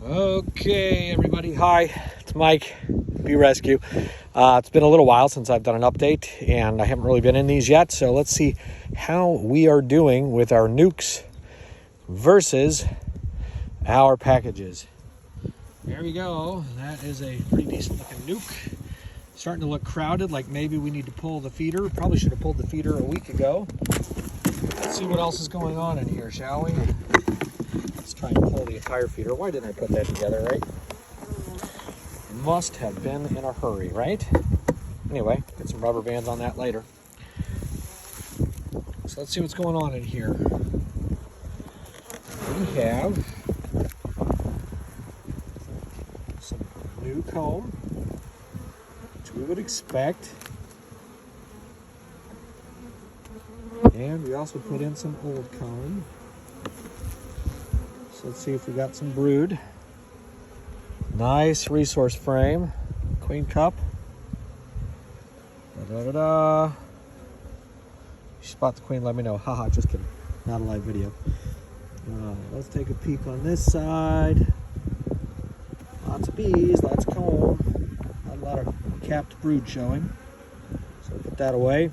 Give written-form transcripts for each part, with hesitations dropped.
Okay, everybody. Hi, it's Mike, Bee Rescue. It's been a little while since I've done an update, and I haven't really been in these yet. So let's see how we are doing with our Nucs versus our packages. There we go. That is a pretty decent looking nuke. Starting to look crowded, like maybe we need to pull the feeder. Probably should have pulled the feeder a week ago. Let's see what else is going on in here, shall we? Let's try and pull the entire feeder. Why didn't I put that together, right? Must have been in a hurry, right? Anyway, get some rubber bands on that later. So let's see what's going on in here. We have some new comb, which we would expect. And we also put in some old comb. So let's see if we got some brood. Nice resource frame. Queen cup. Da-da-da-da. You spot the queen, let me know. Haha, just kidding. Not a live video. Let's take a peek on this side. Lots of bees, lots of comb. Not a lot of capped brood showing. So put that away.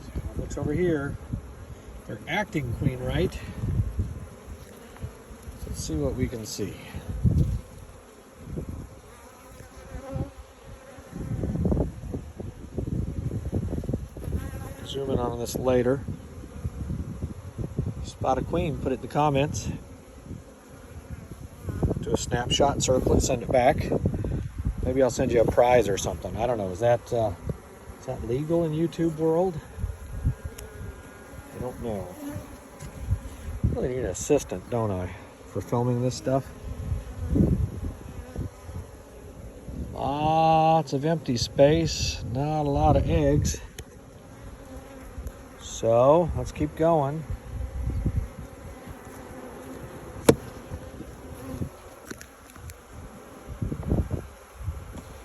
See how it looks over here. They're acting queen right. So let's see what we can see. Zoom in on this later. Spot a queen, put it in the comments. Do a snapshot, circle it, send it back. Maybe I'll send you a prize or something. I don't know. Is that legal in YouTube world? I don't know. I really need an assistant, don't I, for filming this stuff? Lots of empty space, not a lot of eggs. So let's keep going.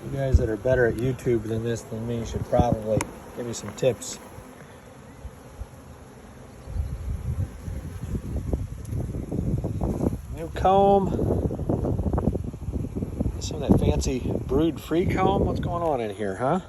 You guys that are better at YouTube than this than me should probably give me some tips. New comb. Some of that fancy brood-free comb. What's going on in here, huh?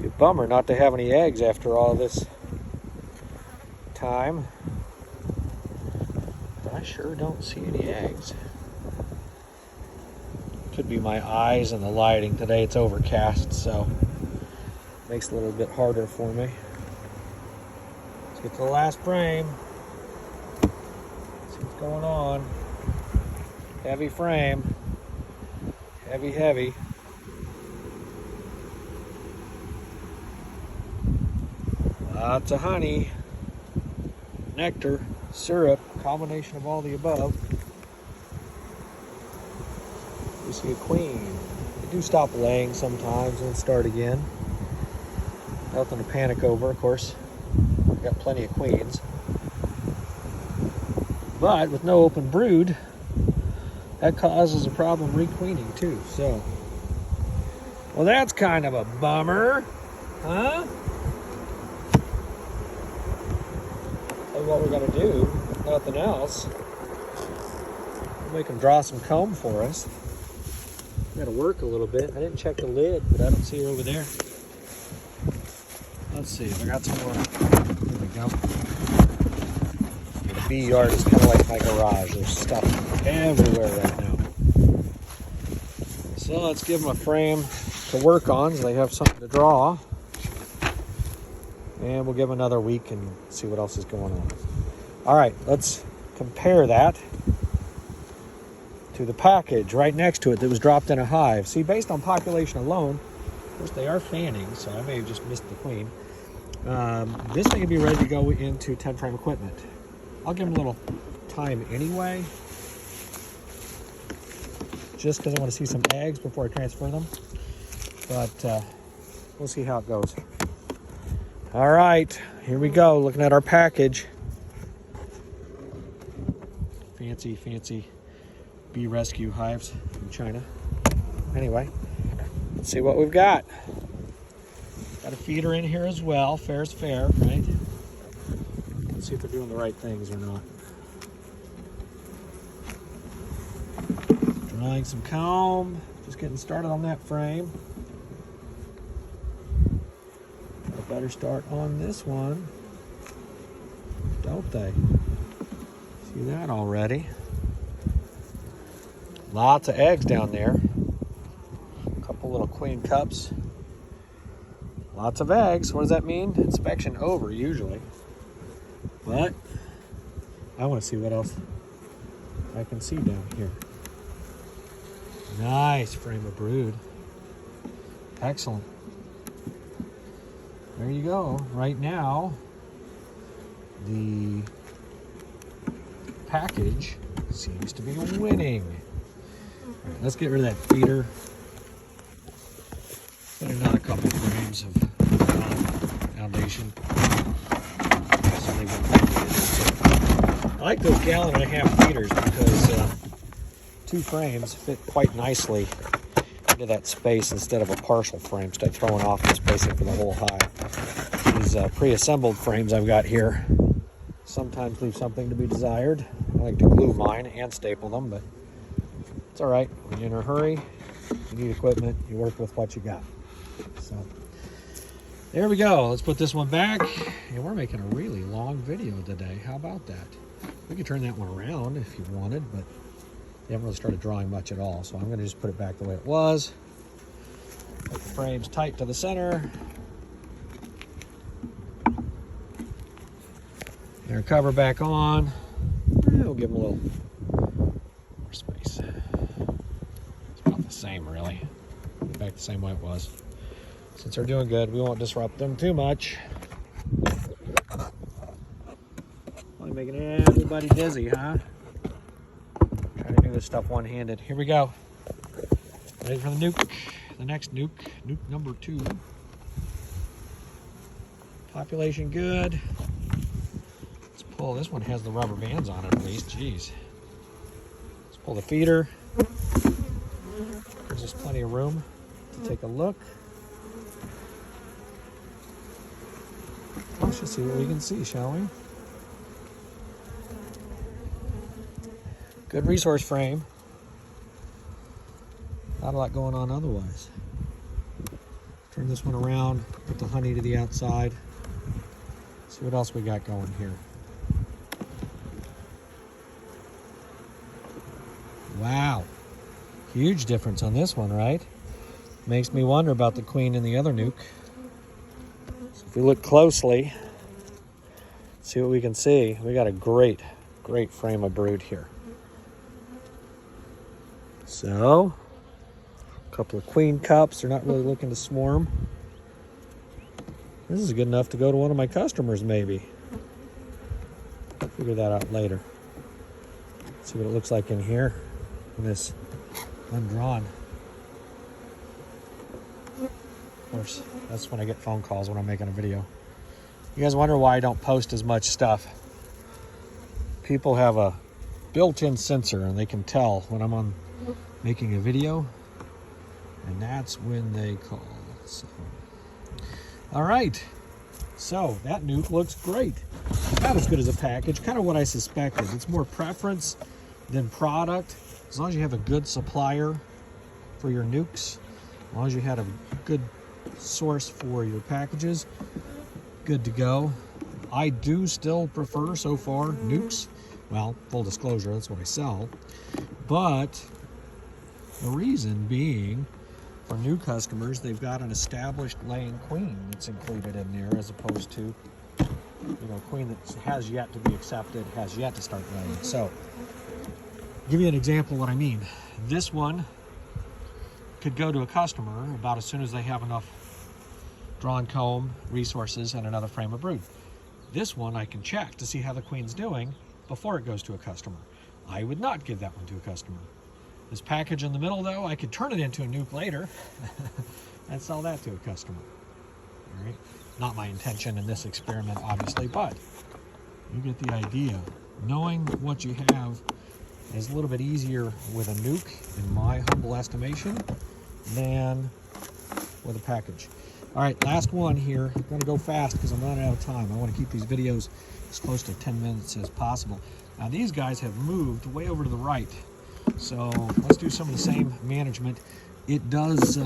Be a bummer not to have any eggs after all this time. But I sure don't see any eggs. Could be my eyes and the lighting. Today it's overcast, so it makes it a little bit harder for me. Let's get to the last frame. See what's going on. Heavy frame. Heavy, heavy. Lots of honey, nectar, syrup, combination of all the above. We see a queen. They do stop laying sometimes and start again. Nothing to panic over, of course. We've got plenty of queens. But with no open brood, that causes a problem requeening too. So, well, that's kind of a bummer, huh? What we're going to do, if nothing else, we'll make them draw some comb for us. Got to work a little bit. I didn't check the lid, but I don't see her over there. Let's see if I got some more. There we go. The bee yard is kind of like my garage. There's stuff everywhere right now. So let's give them a frame to work on so they have something to draw. And we'll give them another week and see what else is going on. All right, let's compare that to the package right next to it that was dropped in a hive. See, based on population alone, of course they are fanning, so I may have just missed the queen. This thing will be ready to go into 10 frame equipment. I'll give them a little time anyway, just because I want to see some eggs before I transfer them. But we'll see how it goes. All right, here we go, looking at our package. Fancy bee rescue hives from China. Anyway, let's see what we've got. Got a feeder in here as well. Fair's fair, right? Let's see if they're doing the right things or not. Drawing some comb. Just getting started on that frame. Got a better start on this one, don't they? See that already? Lots of eggs down there. A couple little queen cups. Lots of eggs. What does that mean? Inspection over, usually. But I want to see what else I can see down here. Nice frame of brood. Excellent. There you go. Right now, the package seems to be winning. All right, let's get rid of that feeder. Put in another couple frames of foundation. So they I like those 1.5 feeders because 2 frames fit quite nicely into that space instead of a partial frame. Start throwing off the spacing for the whole hive. These pre-assembled frames I've got here sometimes leave something to be desired. I like to glue mine and staple them, but it's all right. When you're in a hurry, you need equipment, you work with what you got. So there we go. Let's put this one back. And we're making a really long video today. How about that? We could turn that one around if you wanted, but you haven't really started drawing much at all. So I'm going to just put it back the way it was. Put the frames tight to the center. Their cover back on. We'll give them a little more space. It's about the same, really. Back the same way it was. Since they're doing good, we won't disrupt them too much. Only making everybody dizzy, huh? Trying to do this stuff one-handed. Here we go. Ready for the nuke. The next nuke. Nuke number 2. Population good. Let's pull. This one has the rubber bands on it at least. Jeez. Let's pull the feeder. Gives us plenty of room to take a look. Let's just see what we can see, shall we? Good resource frame. Not a lot going on otherwise. Turn this one around, put the honey to the outside. See what else we got going here. Wow. Huge difference on this one, right? Makes me wonder about the queen in the other nuke. So if we look closely, see what we can see. We got a great frame of brood here. So, a couple of queen cups. They're not really looking to swarm. This is good enough to go to one of my customers, maybe. I'll figure that out later. See what it looks like in here. In this undrawn. Of course, that's when I get phone calls when I'm making a video. You guys wonder why I don't post as much stuff. People have a built-in sensor and they can tell when I'm on making a video, and that's when they call. So, all right, so that nuke looks great. Not as good as a package, kind of what I suspected. It's more preference than product. As long as you have a good supplier for your nukes, as long as you had a good source for your packages, good to go. I do still prefer, so far, nukes. Well, full disclosure, that's what I sell. But the reason being, for new customers, they've got an established laying queen that's included in there, as opposed to, queen that has yet to be accepted, has yet to start laying. So, give you an example of what I mean. This one could go to a customer about as soon as they have enough drawn comb, resources, and another frame of brood. This one I can check to see how the queen's doing before it goes to a customer. I would not give that one to a customer. This package in the middle, though, I could turn it into a nuke later and sell that to a customer. All right? Not my intention in this experiment, obviously, but you get the idea. Knowing what you have is a little bit easier with a nuke, in my humble estimation, than with a package. All right, last one here. I'm gonna go fast because I'm running out of time. I want to keep these videos as close to 10 minutes as possible. Now these guys have moved way over to the right, so let's do some of the same management. It does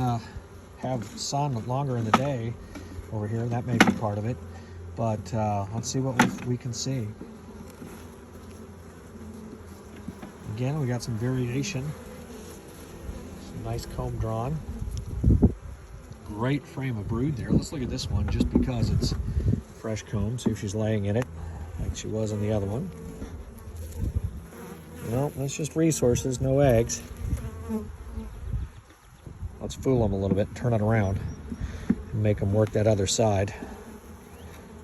have sun longer in the day over here. That may be part of it, but let's see what we can see. Again, we got some variation. Some nice comb drawn. Great frame of brood there. Let's look at this one just because it's fresh comb. See if she's laying in it like she was in the other one. Well, that's just resources, no eggs. Let's fool them a little bit, turn it around, and make them work that other side.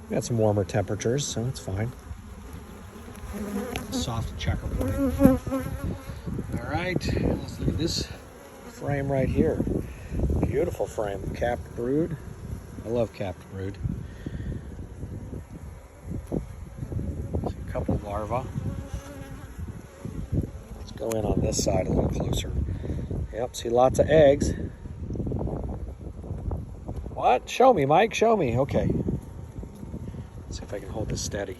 We got some warmer temperatures, so it's fine. Soft checkerboard. All right, let's look at this frame right here. Beautiful frame, capped brood. I love capped brood. See a couple of larvae. Let's go in on this side a little closer. Yep, see lots of eggs. What? Show me, Mike, show me. Okay. Let's see if I can hold this steady.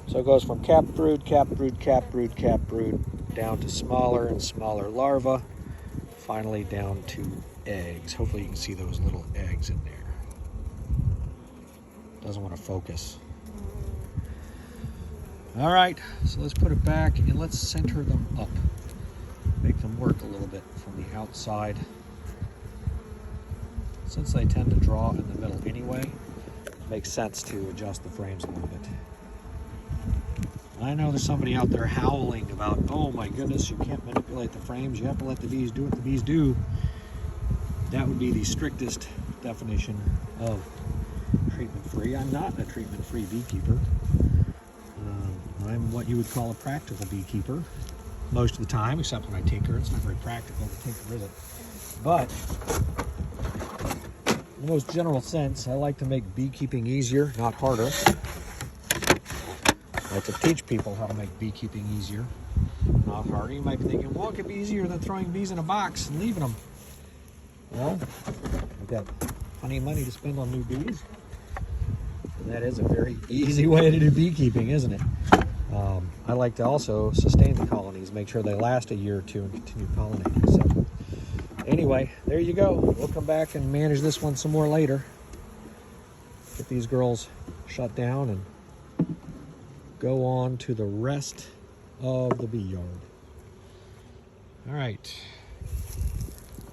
So it goes from capped brood, capped brood, capped brood, capped brood, down to smaller and smaller larvae, finally down to eggs. Hopefully you can see those little eggs in there. Doesn't want to focus. All right, so let's put it back and let's center them up. Make them work a little bit from the outside. Since they tend to draw in the middle anyway, it makes sense to adjust the frames a little bit. I know there's somebody out there howling about, oh my goodness, you can't manipulate the frames, you have to let the bees do what the bees do. That would be the strictest definition of treatment-free. I'm not a treatment-free beekeeper. I'm what you would call a practical beekeeper most of the time, except when I tinker. It's not very practical to tinker, is it? But in the most general sense, I like to make beekeeping easier, not harder. I like to teach people how to make beekeeping easier, not harder. You might be thinking, well, it could be easier than throwing bees in a box and leaving them. Well, I've got plenty of money to spend on new bees. And that is a very easy way to do beekeeping, isn't it? I like to also sustain the colonies, make sure they last a year or two and continue pollinating. So anyway, there you go. We'll come back and manage this one some more later. Get these girls shut down and go on to the rest of the bee yard. All right.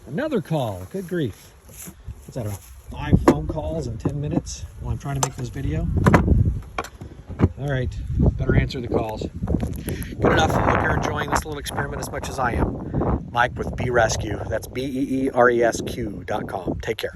Another call. Good grief. What's that, about 5 phone calls in 10 minutes while I'm trying to make this video? All right, better answer the calls. Good enough. I hope you're enjoying this little experiment as much as I am. Mike with Bee Rescue. That's BEERESQ.com. Take care.